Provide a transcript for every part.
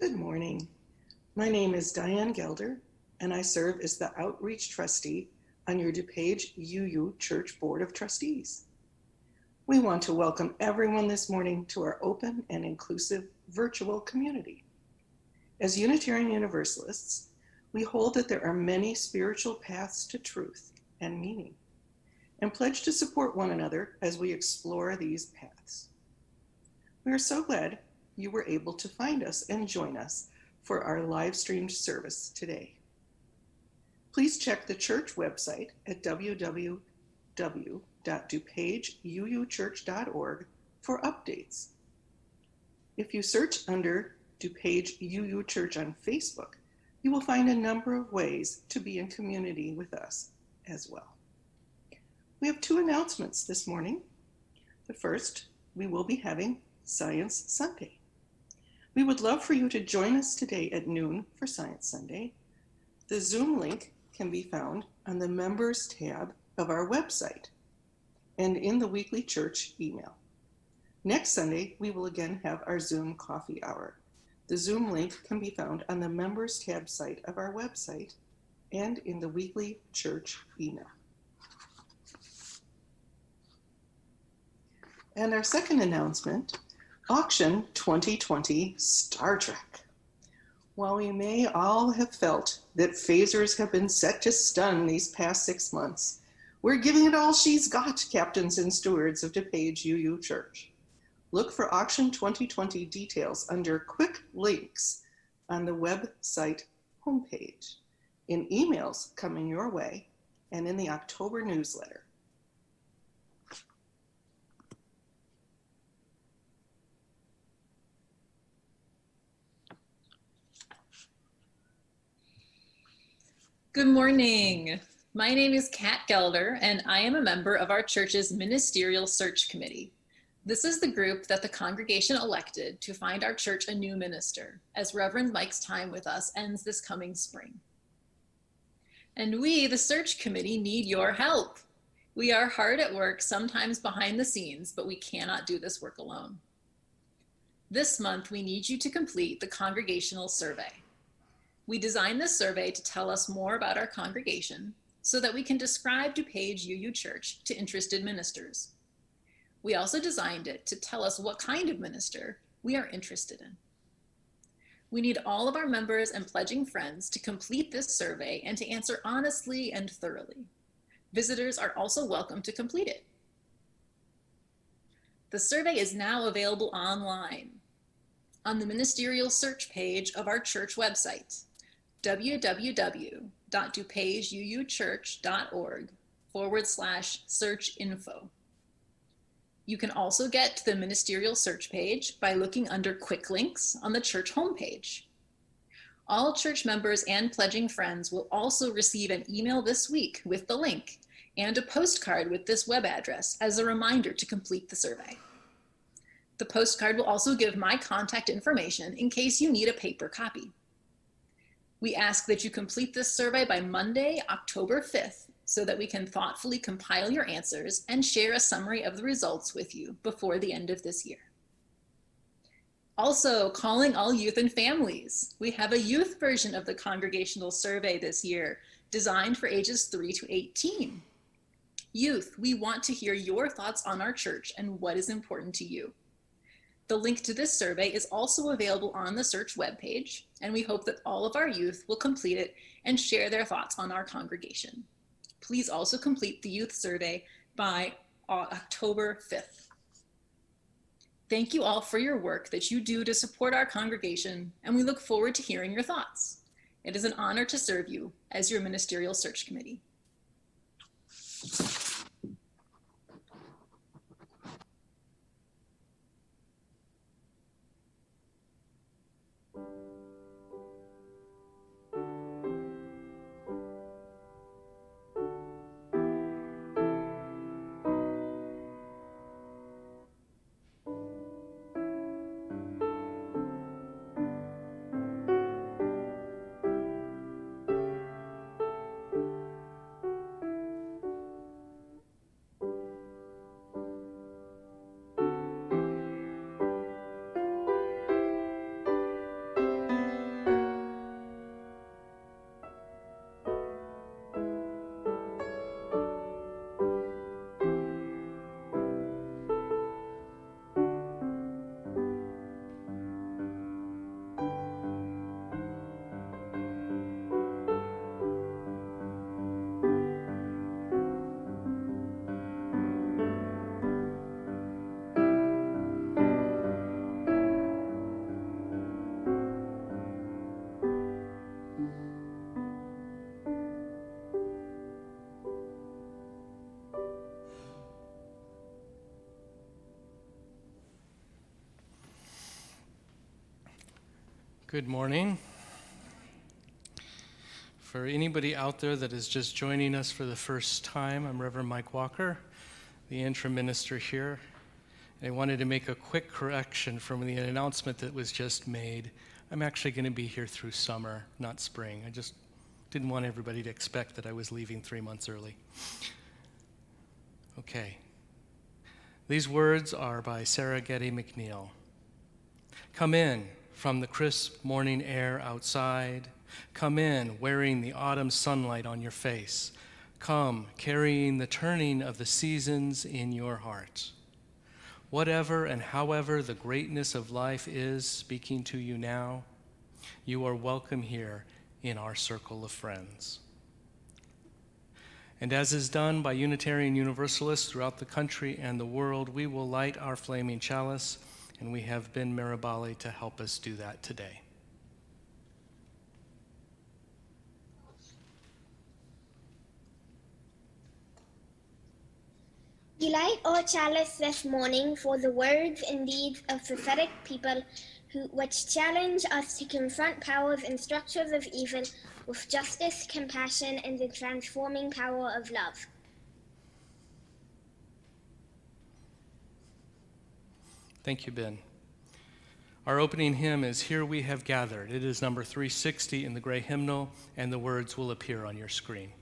Good morning. My name is Diane Gelder, and I serve as the Outreach Trustee on your DuPage UU Church Board of Trustees. We want to welcome everyone this morning to our open and inclusive virtual community. As Unitarian Universalists, we hold that there are many spiritual paths to truth and meaning, and pledge to support one another as we explore these paths. We are so glad you were able to find us and join us for our live streamed service today. Please check the church website at www.dupageuchurch.org for updates. If you search under DuPage UU Church on Facebook, you will find a number of ways to be in community with us as well. We have two announcements this morning. The first, we will be having Science Sunday. We would love for you to join us today at noon for Science Sunday. The Zoom link can be found on the Members tab of our website and in the weekly church email. Next Sunday, we will again have our Zoom coffee hour. The Zoom link can be found on the Members tab site of our website and in the weekly church email. And our second announcement, Auction 2020 Star Trek. While we may all have felt that phasers have been set to stun these past 6 months, we're giving it all she's got, captains and stewards of DuPage UU Church. Look for Auction 2020 details under quick links on the website homepage, in emails coming your way, and in the October newsletter. Good morning. My name is Kat Gelder, and I am a member of our church's Ministerial Search Committee. This is the group that the congregation elected to find our church a new minister, as Reverend Mike's time with us ends this coming spring. And we, the search committee, need your help. We are hard at work, sometimes behind the scenes, but we cannot do this work alone. This month, we need you to complete the congregational survey. We designed this survey to tell us more about our congregation so that we can describe DuPage UU Church to interested ministers. We also designed it to tell us what kind of minister we are interested in. We need all of our members and pledging friends to complete this survey and to answer honestly and thoroughly. Visitors are also welcome to complete it. The survey is now available online on the ministerial search page of our church website, www.dupageuchurch.org/search info. You can also get to the ministerial search page by looking under quick links on the church homepage. All church members and pledging friends will also receive an email this week with the link and a postcard with this web address as a reminder to complete the survey. The postcard will also give my contact information in case you need a paper copy. We ask that you complete this survey by Monday, October 5th, so that we can thoughtfully compile your answers and share a summary of the results with you before the end of this year. Also, calling all youth and families. We have a youth version of the congregational survey this year, designed for ages 3 to 18. Youth, we want to hear your thoughts on our church and what is important to you. The link to this survey is also available on the search webpage, and we hope that all of our youth will complete it and share their thoughts on our congregation. Please also complete the youth survey by October 5th. Thank you all for your work that you do to support our congregation, and we look forward to hearing your thoughts. It is an honor to serve you as your ministerial search committee. Good morning. For anybody out there that is just joining us for the first time, I'm Reverend Mike Walker, the interim minister here. And I wanted to make a quick correction from the announcement that was just made. I'm actually going to be here through summer, not spring. I just didn't want everybody to expect that I was leaving 3 months early. Okay. These words are by Sarah Getty McNeil. Come in from the crisp morning air outside. Come in wearing the autumn sunlight on your face. Come carrying the turning of the seasons in your heart. Whatever and however the greatness of life is speaking to you now, you are welcome here in our circle of friends. And as is done by Unitarian Universalists throughout the country and the world, we will light our flaming chalice, and we have Ben Mirabali to help us do that today. We light our chalice this morning for the words and deeds of prophetic people which challenge us to confront powers and structures of evil with justice, compassion, and the transforming power of love. Thank you, Ben. Our opening hymn is Here We Have Gathered. It is number 360 in the gray hymnal, and the words will appear on your screen.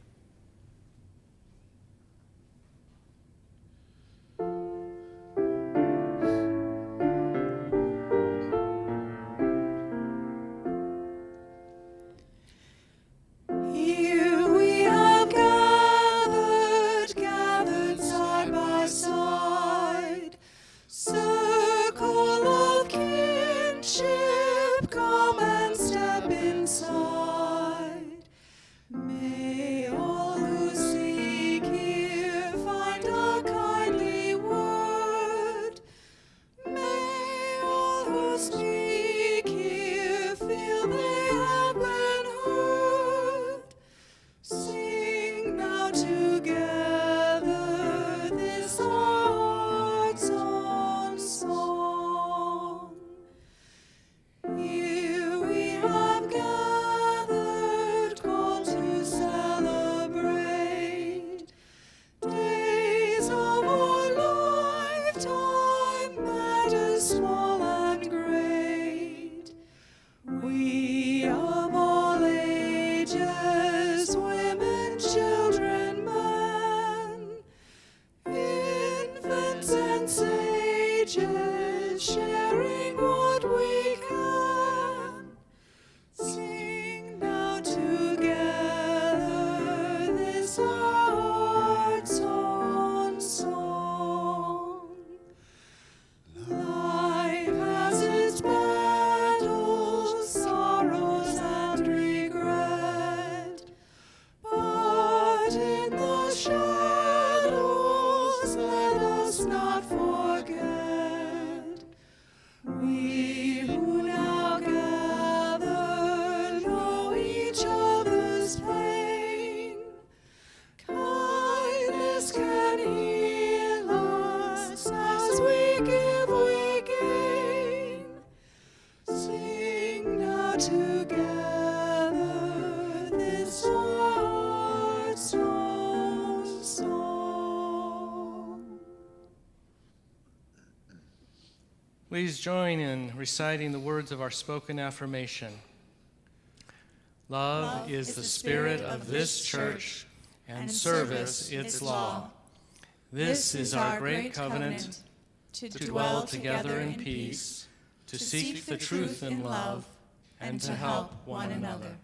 Please join in reciting the words of our spoken affirmation. Love is the spirit of this church, and service its law. This is our great covenant, to dwell together in peace, to seek the truth in love, and to help one another.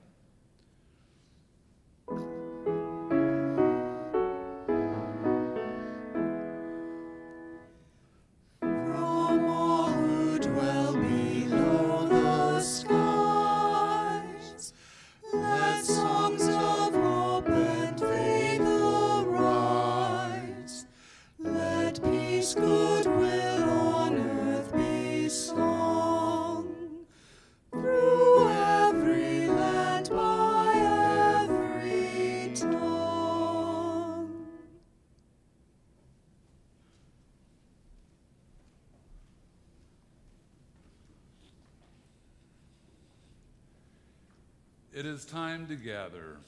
it is time to gather.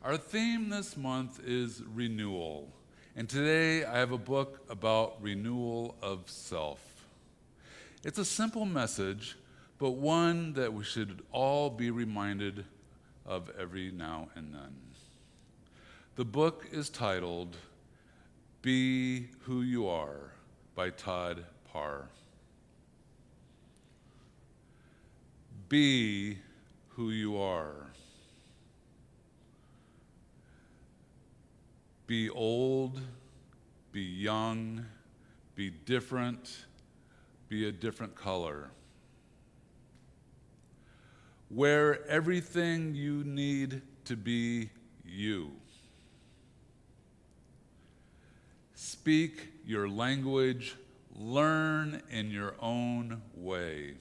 Our theme this month is renewal, and today I have a book about renewal of self. It's a simple message, but one that we should all be reminded of every now and then. The book is titled Be Who You Are by Todd Parr. Be who you are. Be old, be young, be different, be a different color. Wear everything you need to be you. Speak your language, learn in your own way.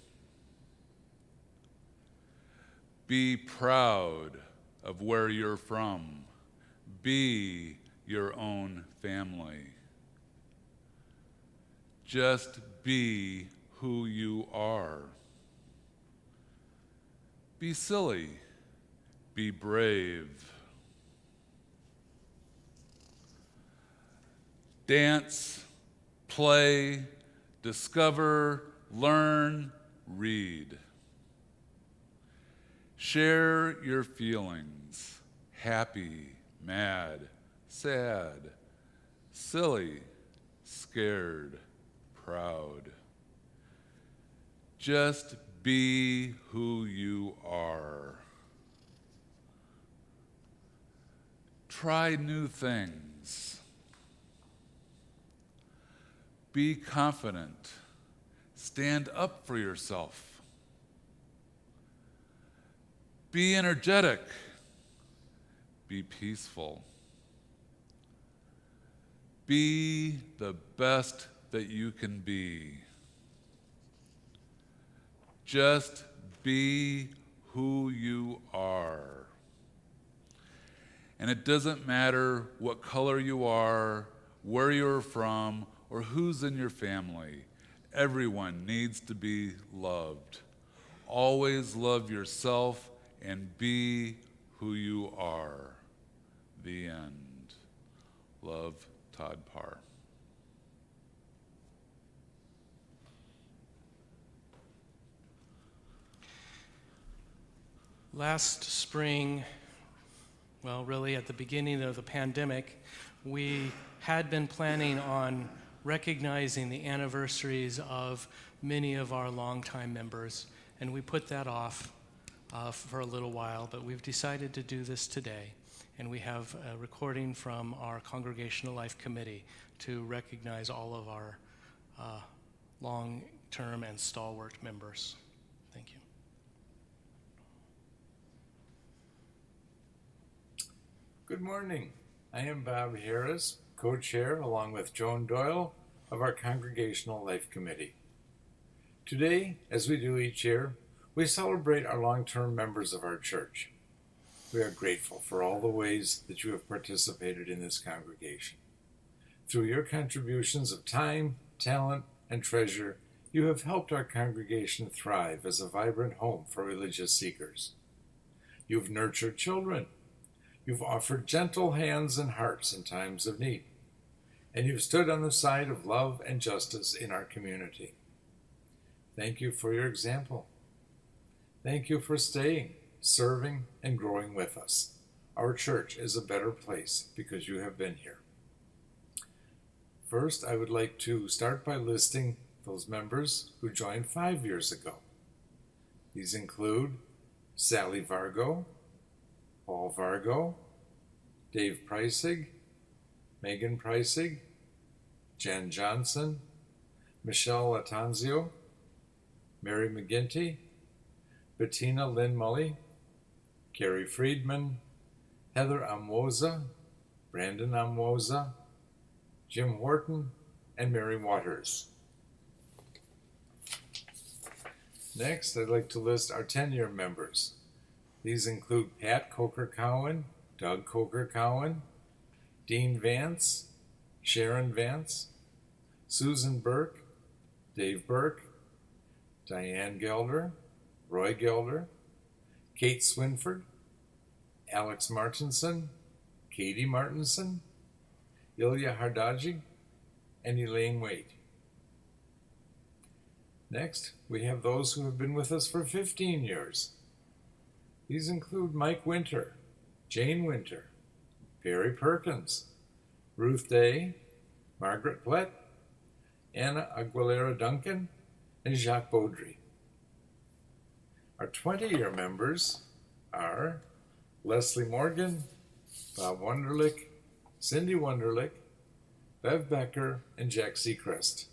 Be proud of where you're from. Be your own family. Just be who you are. Be silly. Be brave. Dance, play, discover, learn, read. Share your feelings, happy, mad, sad, silly, scared, proud. Just be who you are. Try new things. Be confident. Stand up for yourself. Be energetic. Be peaceful. Be the best that you can be. Just be who you are. And it doesn't matter what color you are, where you're from, or who's in your family. Everyone needs to be loved. Always love yourself and be who you are. The end. Love, Todd Parr. Last spring, well, really at the beginning of the pandemic, we had been planning on recognizing the anniversaries of many of our longtime members, and we put that off for a little while, but we've decided to do this today, and we have a recording from our Congregational Life Committee to recognize all of our long-term and stalwart members. Thank you. Good morning. I am Bob Harris, co-chair along with Joan Doyle of our Congregational Life Committee. Today, as we do each year, we celebrate our long-term members of our church. We are grateful for all the ways that you have participated in this congregation. Through your contributions of time, talent, and treasure, you have helped our congregation thrive as a vibrant home for religious seekers. You've nurtured children. You've offered gentle hands and hearts in times of need. And you've stood on the side of love and justice in our community. Thank you for your example. Thank you for staying, serving, and growing with us. Our church is a better place because you have been here. First, I would like to start by listing those members who joined 5 years ago. These include Sally Vargo, Paul Vargo, Dave Preissig, Megan Preissig, Jen Johnson, Michelle Latanzio, Mary McGinty, Bettina Lynn Mully, Carrie Friedman, Heather Amwoza, Brandon Amwoza, Jim Horton, and Mary Waters. Next, I'd like to list our 10-year members. These include Pat Coker-Cowan, Doug Coker-Cowan, Dean Vance, Sharon Vance, Susan Burke, Dave Burke, Diane Gelder, Roy Gelder, Kate Swinford, Alex Martinson, Katie Martinson, Ilya Hardaji, and Elaine Waite. Next, we have those who have been with us for 15 years. These include Mike Winter, Jane Winter, Barry Perkins, Ruth Day, Margaret Plett, Anna Aguilera Duncan, and Jacques Baudry. Our 20-year members are Leslie Morgan, Bob Wunderlich, Cindy Wunderlich, Bev Becker, and Jack Seacrest.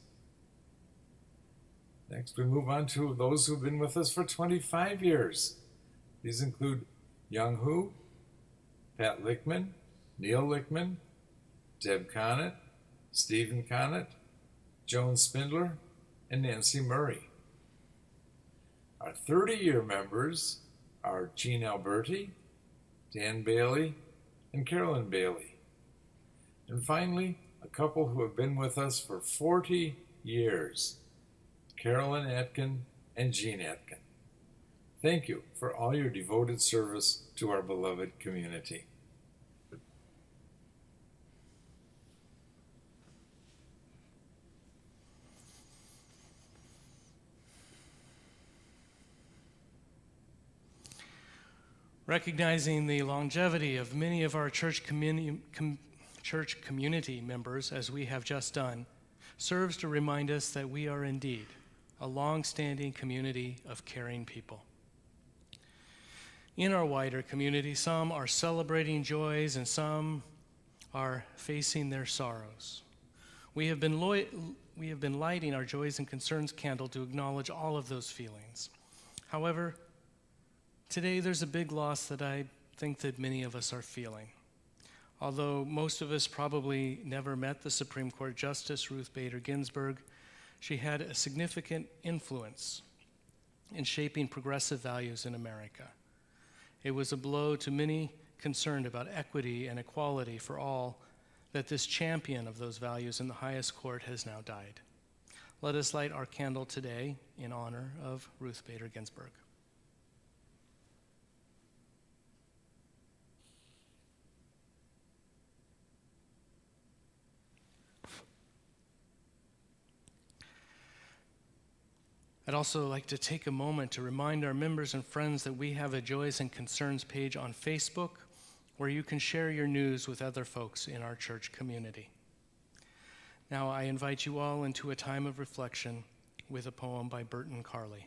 Next, we move on to those who've been with us for 25 years. These include Young Hu, Pat Lickman, Neil Lickman, Deb Connett, Stephen Connett, Joan Spindler, and Nancy Murray. Our 30-year members are Jean Alberti, Dan Bailey, and Carolyn Bailey. And finally, a couple who have been with us for 40 years, Carolyn Atkin and Jean Atkin. Thank you for all your devoted service to our beloved community. Recognizing the longevity of many of our church community members, as we have just done, serves to remind us that we are indeed a long-standing community of caring people. In our wider community, some are celebrating joys and some are facing their sorrows. We have been lighting our joys and concerns candle to acknowledge all of those feelings. However, today there's a big loss that I think that many of us are feeling. Although most of us probably never met the Supreme Court Justice Ruth Bader Ginsburg, she had a significant influence in shaping progressive values in America. It was a blow to many concerned about equity and equality for all that this champion of those values in the highest court has now died. Let us light our candle today in honor of Ruth Bader Ginsburg. I'd also like to take a moment to remind our members and friends that we have a Joys and Concerns page on Facebook where you can share your news with other folks in our church community. Now I invite you all into a time of reflection with a poem by Burton Carley.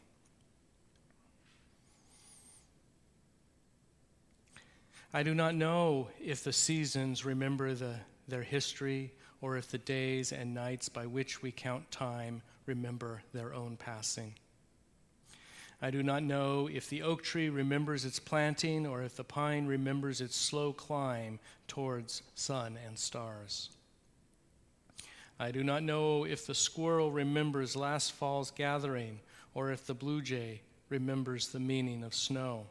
I do not know if the seasons remember their history or if the days and nights by which we count time remember their own passing. I do not know if the oak tree remembers its planting or if the pine remembers its slow climb towards sun and stars. I do not know if the squirrel remembers last fall's gathering or if the blue jay remembers the meaning of snow.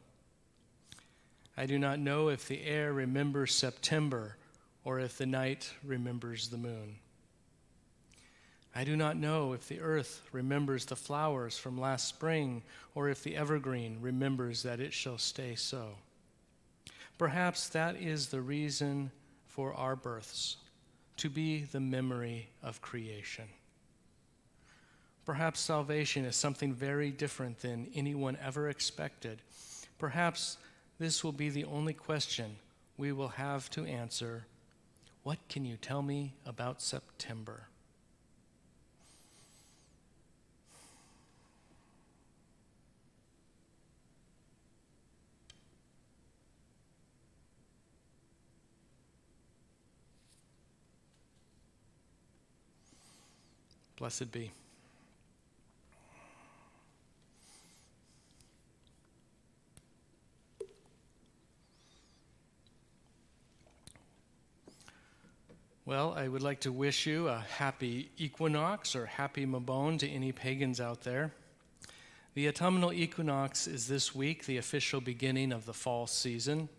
I do not know if the air remembers September or if the night remembers the moon. I do not know if the earth remembers the flowers from last spring or if the evergreen remembers that it shall stay so. Perhaps that is the reason for our births, to be the memory of creation. Perhaps salvation is something very different than anyone ever expected. Perhaps this will be the only question we will have to answer. What can you tell me about September? Blessed be. Well, I would like to wish you a happy equinox or happy Mabon to any pagans out there. The autumnal equinox is this week, the official beginning of the fall season.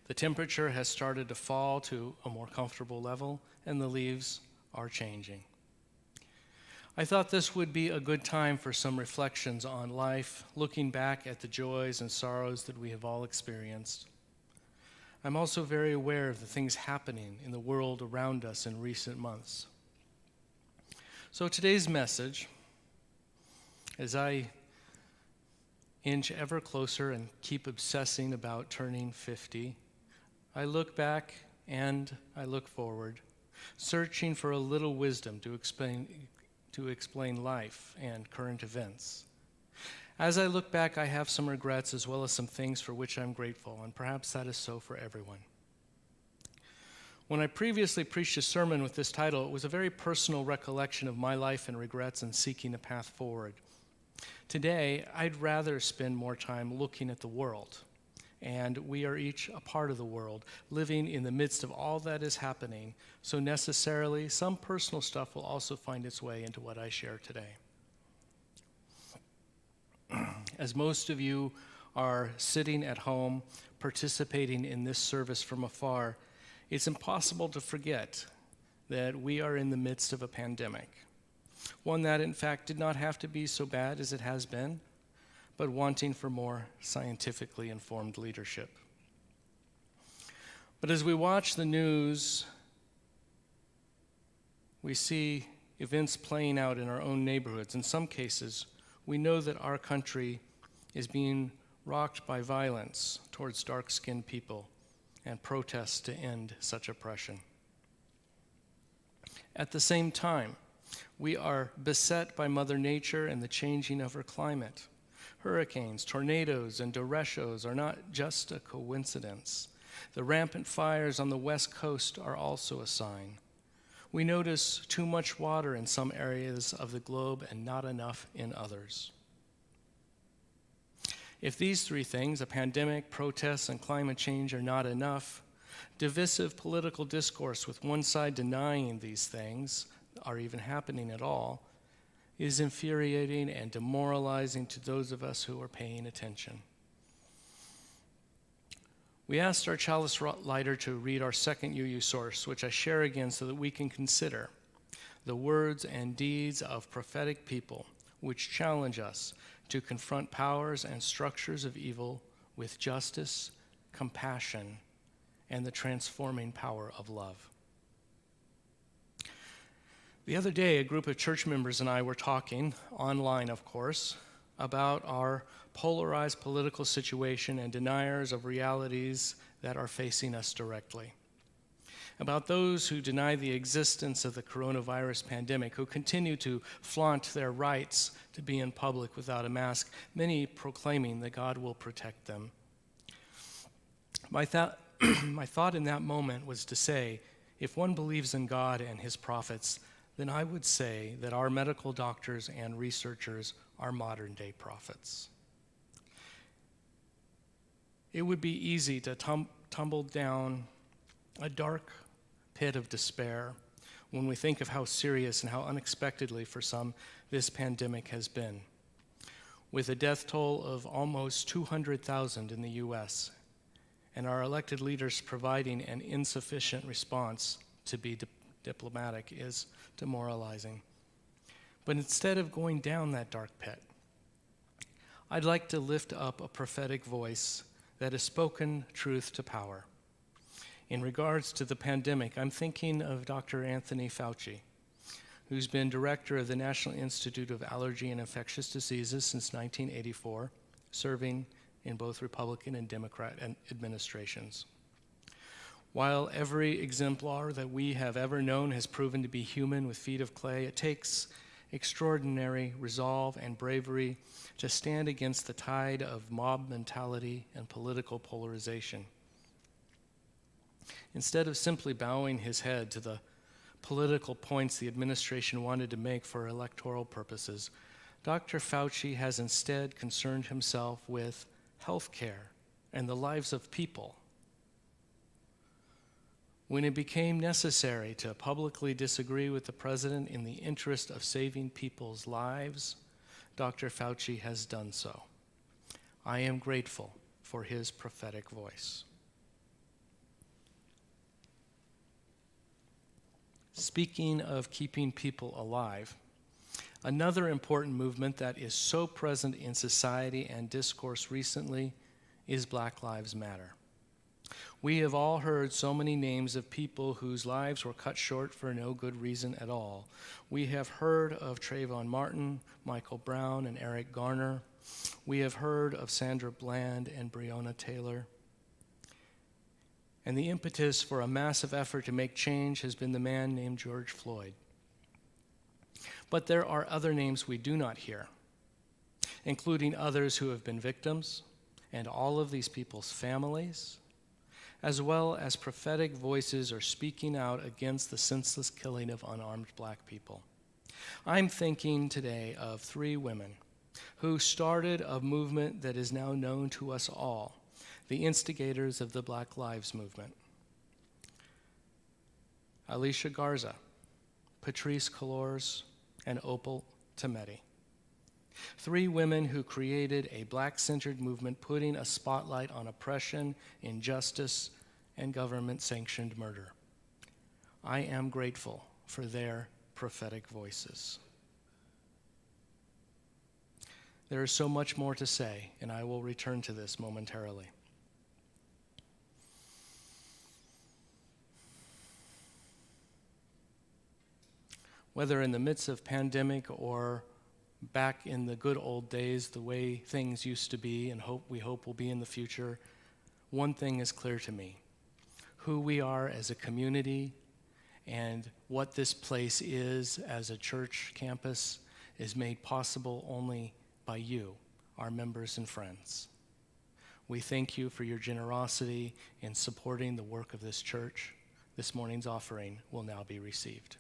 The temperature has started to fall to a more comfortable level, and the leaves are changing. I thought this would be a good time for some reflections on life, looking back at the joys and sorrows that we have all experienced. I'm also very aware of the things happening in the world around us in recent months. So today's message, as I inch ever closer and keep obsessing about turning 50, I look back and I look forward, searching for a little wisdom to explain life and current events. As I look back, I have some regrets as well as some things for which I'm grateful, and perhaps that is so for everyone. When I previously preached a sermon with this title, it was a very personal recollection of my life and regrets and seeking a path forward. Today, I'd rather spend more time looking at the world, and we are each a part of the world, living in the midst of all that is happening, so necessarily some personal stuff will also find its way into what I share today. As most of you are sitting at home participating in this service from afar, it's impossible to forget that we are in the midst of a pandemic. One that, in fact, did not have to be so bad as it has been, but wanting for more scientifically informed leadership. But as we watch the news, we see events playing out in our own neighborhoods. In some cases, we know that our country is being rocked by violence towards dark-skinned people and protests to end such oppression. At the same time, we are beset by Mother Nature and the changing of her climate. Hurricanes, tornadoes, and derechos are not just a coincidence. The rampant fires on the West Coast are also a sign. We notice too much water in some areas of the globe and not enough in others. If these three things, a pandemic, protests, and climate change, are not enough, divisive political discourse with one side denying these things are even happening at all is infuriating and demoralizing to those of us who are paying attention. We asked our chalice lighter to read our second UU source, which I share again so that we can consider the words and deeds of prophetic people which challenge us to confront powers and structures of evil with justice, compassion, and the transforming power of love. The other day, a group of church members and I were talking, online of course, about our polarized political situation and deniers of realities that are facing us directly. About those who deny the existence of the coronavirus pandemic, who continue to flaunt their rights to be in public without a mask, many proclaiming that God will protect them. My thought in that moment was to say, if one believes in God and his prophets, then I would say that our medical doctors and researchers are modern-day prophets. It would be easy to tumble down a dark pit of despair when we think of how serious and how unexpectedly for some this pandemic has been, with a death toll of almost 200,000 in the U.S., and our elected leaders providing an insufficient response to be diplomatic is demoralizing. But instead of going down that dark pit, I'd like to lift up a prophetic voice that has spoken truth to power. In regards to the pandemic, I'm thinking of Dr. Anthony Fauci, who's been director of the National Institute of Allergy and Infectious Diseases since 1984, serving in both Republican and Democrat administrations. While every exemplar that we have ever known has proven to be human with feet of clay, it takes extraordinary resolve and bravery to stand against the tide of mob mentality and political polarization. Instead of simply bowing his head to the political points the administration wanted to make for electoral purposes, Dr. Fauci has instead concerned himself with health care and the lives of people. When it became necessary to publicly disagree with the president in the interest of saving people's lives, Dr. Fauci has done so. I am grateful for his prophetic voice. Speaking of keeping people alive, Another important movement that is so present in society and discourse recently is Black Lives Matter. We have all heard so many names of people whose lives were cut short for no good reason at all. We have heard of Trayvon Martin, Michael Brown, and Eric Garner. We have heard of Sandra Bland and Breonna Taylor. And the impetus for a massive effort to make change has been the man named George Floyd. But there are other names we do not hear, including others who have been victims, and all of these people's families, as well as prophetic voices are speaking out against the senseless killing of unarmed Black people. I'm thinking today of 3 women who started a movement that is now known to us all, the instigators of the Black Lives Movement. Alicia Garza, Patrisse Cullors, and Opal Tometi. 3 women who created a Black-centered movement putting a spotlight on oppression, injustice, and government-sanctioned murder. I am grateful for their prophetic voices. There is so much more to say, and I will return to this momentarily. Whether in the midst of pandemic or back in the good old days, the way things used to be and we hope will be in the future, one thing is clear to me. Who we are as a community and what this place is as a church campus is made possible only by you, our members and friends. We thank you for your generosity in supporting the work of this church. This morning's offering will now be received.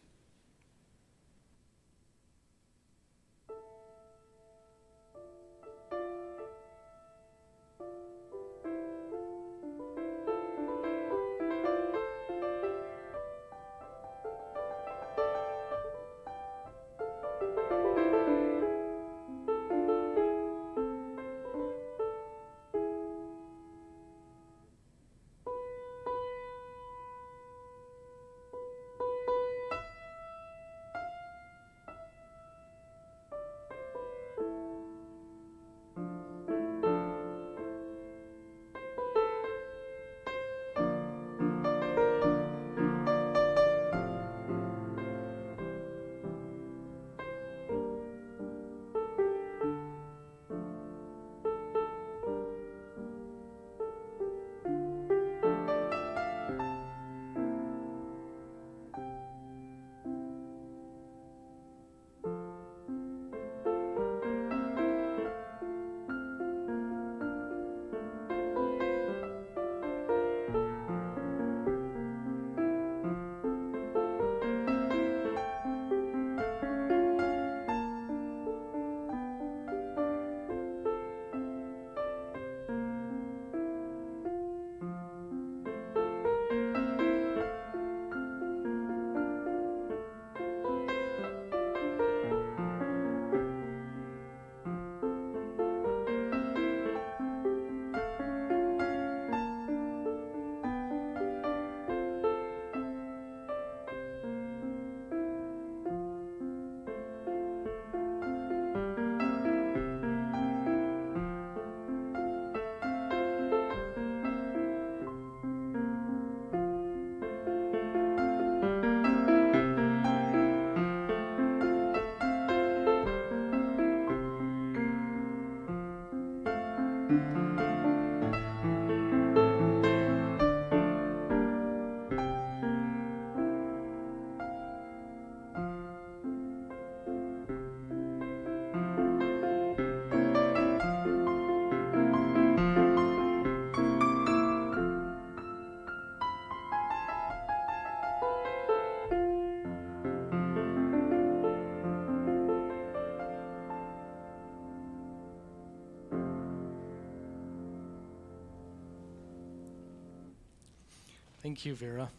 Thank you, Vera.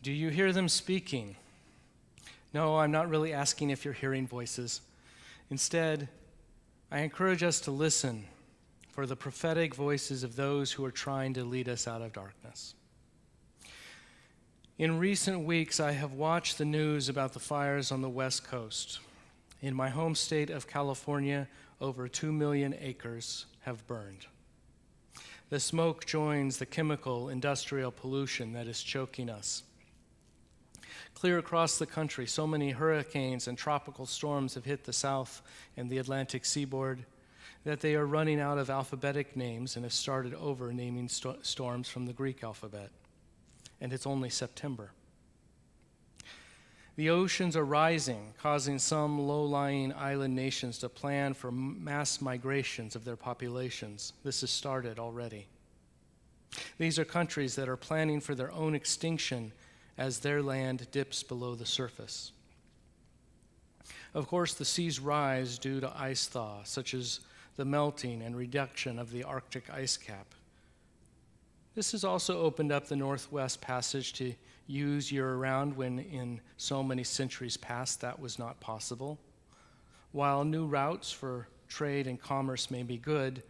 Do you hear them speaking? No, I'm not really asking if you're hearing voices. Instead, I encourage us to listen for the prophetic voices of those who are trying to lead us out of darkness. In recent weeks, I have watched the news about the fires on the West Coast. In my home state of California, over 2 million acres have burned. The smoke joins the chemical industrial pollution that is choking us. Clear across the country, so many hurricanes and tropical storms have hit the South and the Atlantic seaboard that they are running out of alphabetic names and have started over naming storms from the Greek alphabet. And it's only September. The oceans are rising, causing some low-lying island nations to plan for mass migrations of their populations. This has started already. These are countries that are planning for their own extinction as their land dips below the surface. Of course, the seas rise due to ice thaw, such as the melting and reduction of the Arctic ice cap. This has also opened up the Northwest Passage to use year-round when in so many centuries past that was not possible. While new routes for trade and commerce may be good,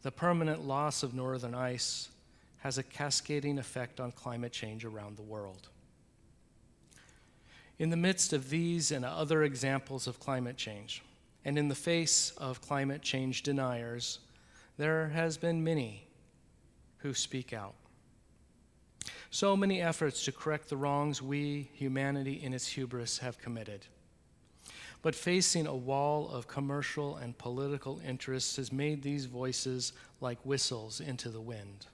the permanent loss of northern ice has a cascading effect on climate change around the world. In the midst of these and other examples of climate change, and in the face of climate change deniers, there has been many who speak out. So many efforts to correct the wrongs we, humanity in its hubris, have committed. But facing a wall of commercial and political interests has made these voices like whistles into the wind.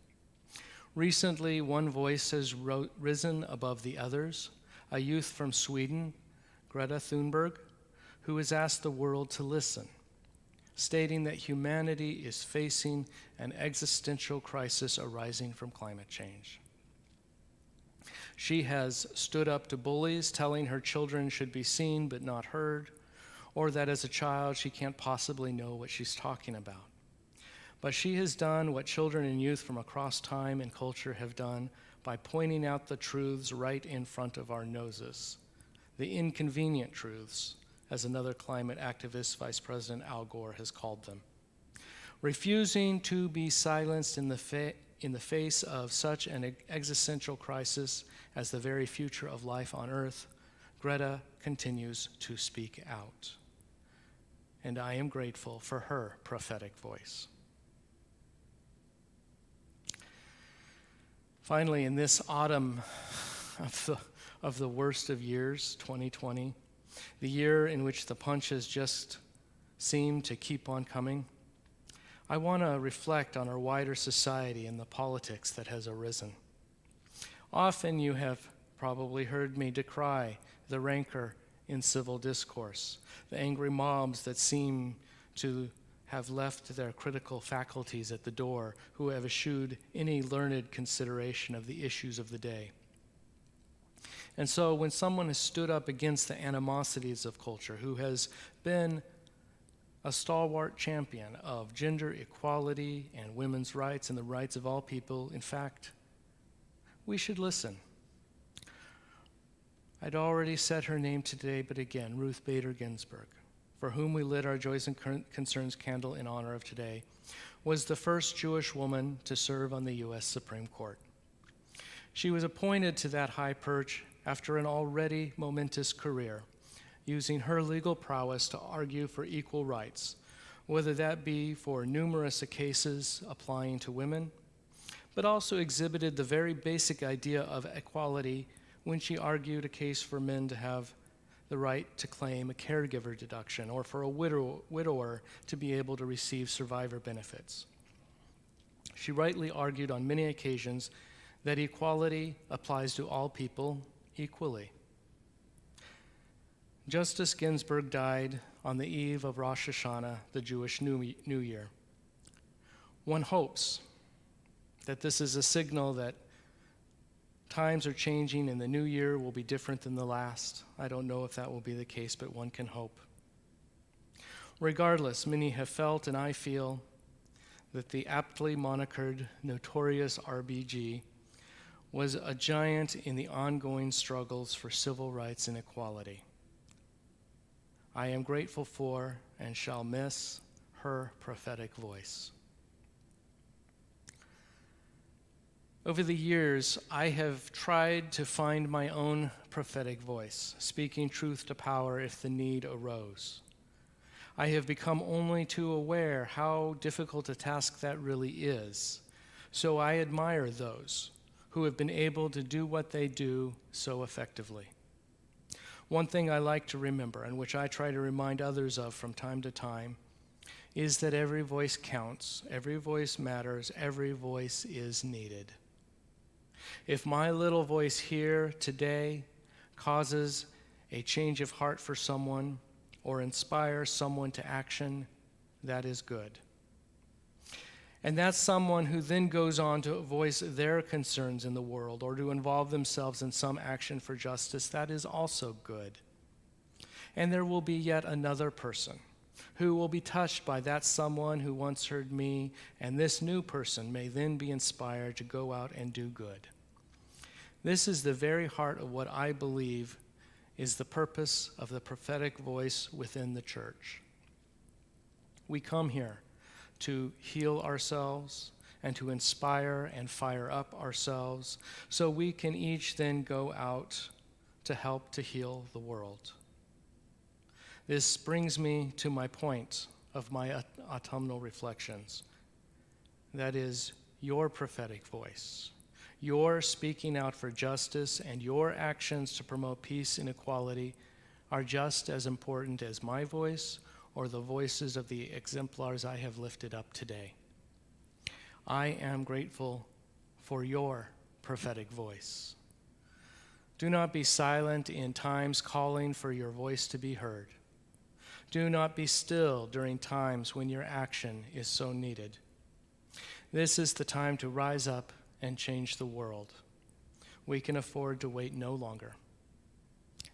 Recently, one voice has risen above the others, a youth from Sweden, Greta Thunberg, who has asked the world to listen, stating that humanity is facing an existential crisis arising from climate change. She has stood up to bullies, telling her children should be seen but not heard, or that as a child she can't possibly know what she's talking about. But she has done what children and youth from across time and culture have done by pointing out the truths right in front of our noses, the inconvenient truths, as another climate activist, Vice President Al Gore, has called them. Refusing to be silenced in the face of such an existential crisis as the very future of life on Earth, Greta continues to speak out. And I am grateful for her prophetic voice. Finally, in this autumn of the worst of years, 2020, the year in which the punches just seem to keep on coming, I want to reflect on our wider society and the politics that has arisen. Often you have probably heard me decry the rancor in civil discourse, the angry mobs that seem to have left their critical faculties at the door, who have eschewed any learned consideration of the issues of the day. And so when someone has stood up against the animosities of culture, who has been a stalwart champion of gender equality and women's rights and the rights of all people, in fact, we should listen. I'd already said her name today, but again, Ruth Bader Ginsburg, for whom we lit our Joys and Concerns candle in honor of today, was the first Jewish woman to serve on the U.S. Supreme Court. She was appointed to that high perch after an already momentous career, using her legal prowess to argue for equal rights, whether that be for numerous cases applying to women, but also exhibited the very basic idea of equality when she argued a case for men to have the right to claim a caregiver deduction, or for a widower to be able to receive survivor benefits. She rightly argued on many occasions that equality applies to all people equally. Justice Ginsburg died on the eve of Rosh Hashanah, the Jewish New Year. One hopes that this is a signal that times are changing and the new year will be different than the last. I don't know if that will be the case, but one can hope. Regardless, many have felt, and I feel, that the aptly monikered Notorious RBG was a giant in the ongoing struggles for civil rights and equality. I am grateful for and shall miss her prophetic voice. Over the years, I have tried to find my own prophetic voice, speaking truth to power if the need arose. I have become only too aware how difficult a task that really is, so I admire those who have been able to do what they do so effectively. One thing I like to remember, and which I try to remind others of from time to time, is that every voice counts, every voice matters, every voice is needed. If my little voice here today causes a change of heart for someone or inspires someone to action, that is good. And that's someone who then goes on to voice their concerns in the world or to involve themselves in some action for justice, that is also good. And there will be yet another person who will be touched by that someone who once heard me, and this new person may then be inspired to go out and do good. This is the very heart of what I believe is the purpose of the prophetic voice within the church. We come here to heal ourselves and to inspire and fire up ourselves so we can each then go out to help to heal the world. This brings me to my point of my autumnal reflections. That is your prophetic voice, your speaking out for justice, and your actions to promote peace and equality are just as important as my voice or the voices of the exemplars I have lifted up today. I am grateful for your prophetic voice. Do not be silent in times calling for your voice to be heard. Do not be still during times when your action is so needed. This is the time to rise up and change the world. We can afford to wait no longer.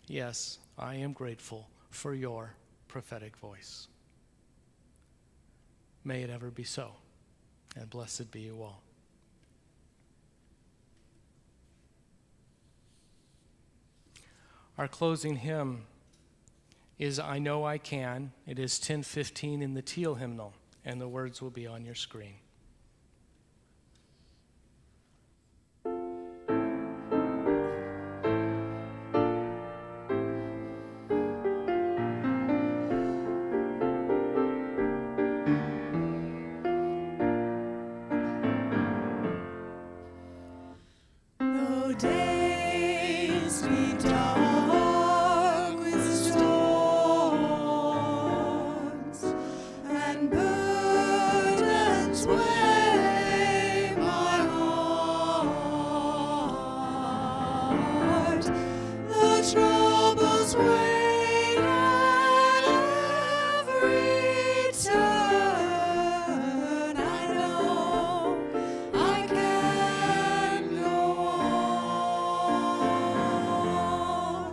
Yes, I am grateful for your prophetic voice. May it ever be so, and blessed be you all. Our closing hymn is I Know I Can. It is 10:15 in the teal hymnal, and the words will be on your screen. Though days be dark with storms and burdens weigh my heart, the troubles wait at every turn. I know I can go on.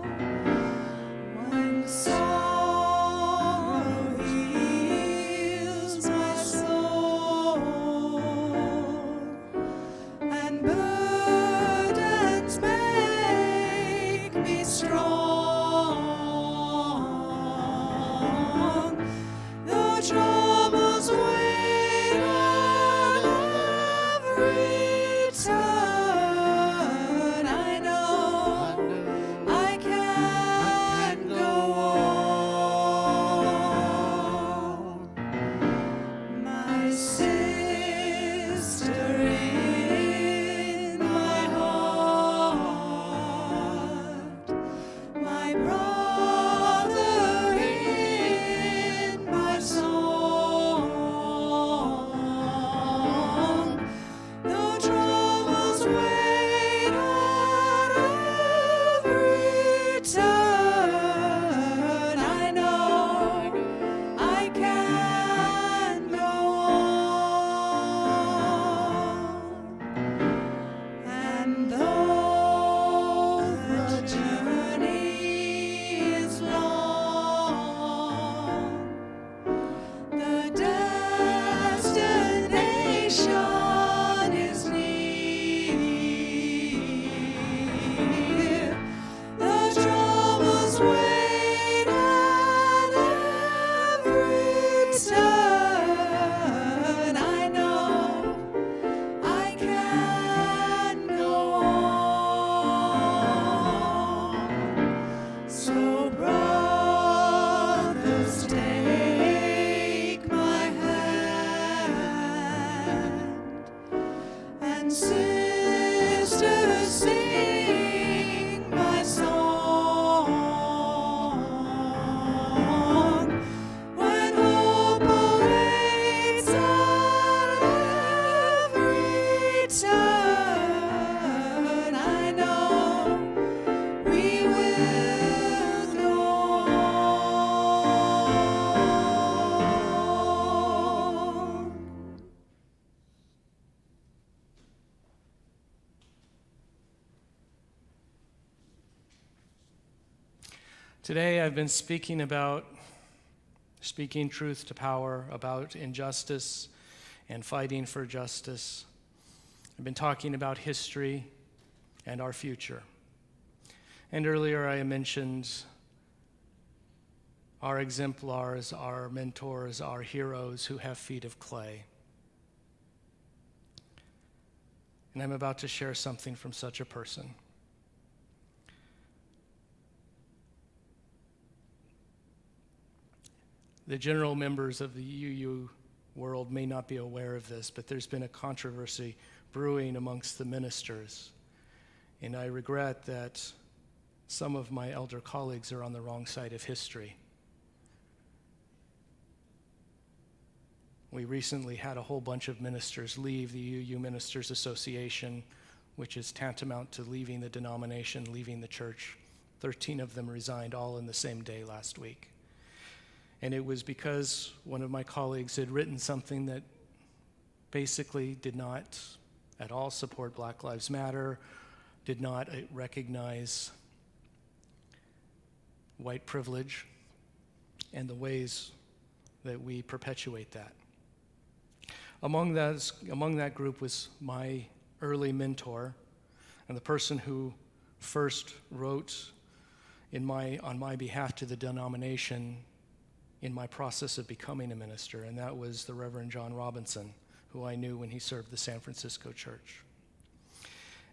Today I've been speaking truth to power, about injustice and fighting for justice. I've been talking about history and our future. And earlier I mentioned our exemplars, our mentors, our heroes who have feet of clay. And I'm about to share something from such a person. The general members of the UU world may not be aware of this, but there's been a controversy brewing amongst the ministers. And I regret that some of my elder colleagues are on the wrong side of history. We recently had a whole bunch of ministers leave the UU Ministers Association, which is tantamount to leaving the denomination, leaving the church. 13 of them resigned all in the same day last week. And it was because one of my colleagues had written something that basically did not at all support Black Lives Matter, did not recognize white privilege and the ways that we perpetuate that. Among that group was my early mentor and the person who first wrote on my behalf to the denomination in my process of becoming a minister, and that was the Reverend John Robinson, who I knew when he served the San Francisco church.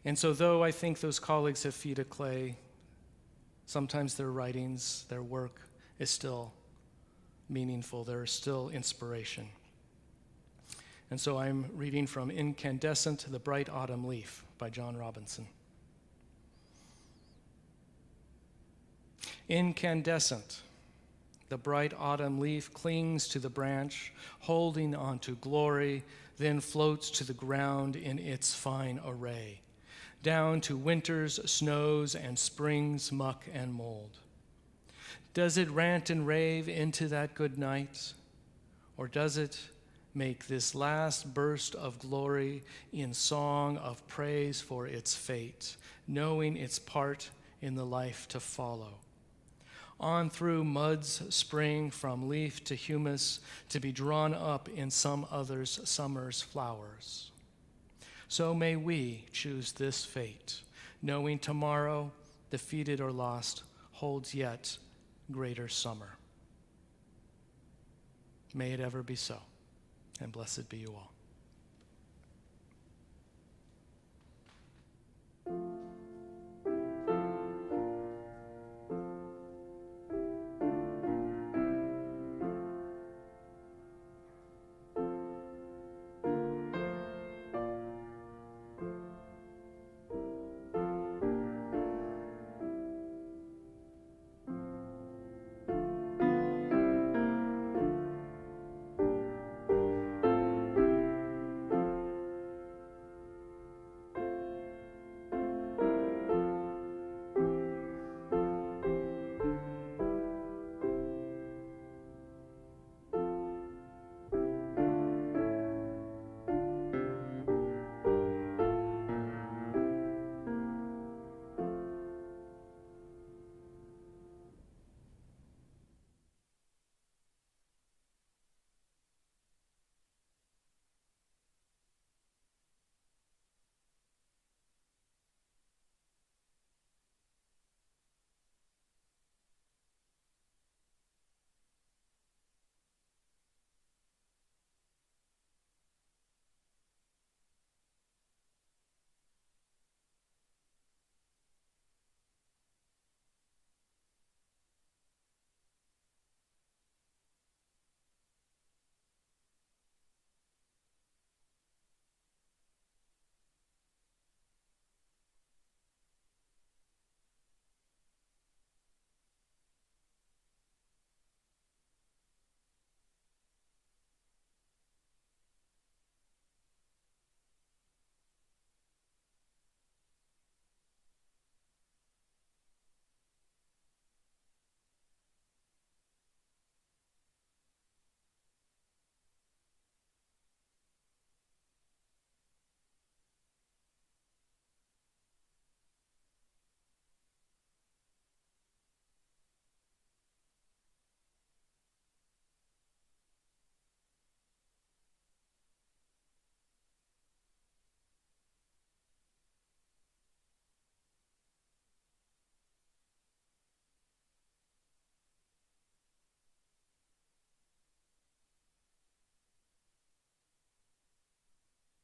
And so though I think those colleagues have feet of clay, sometimes their writings, their work is still meaningful. There is still inspiration. And so I'm reading from Incandescent, the Bright Autumn Leaf by John Robinson. Incandescent, the bright autumn leaf clings to the branch, holding on to glory, then floats to the ground in its fine array, down to winter's snows and spring's muck and mold. Does it rant and rave into that good night, or does it make this last burst of glory in song of praise for its fate, knowing its part in the life to follow? On through mud's spring from leaf to humus, to be drawn up in some other's summer's flowers. So may we choose this fate, knowing tomorrow, defeated or lost, holds yet greater summer. May it ever be so, and blessed be you all.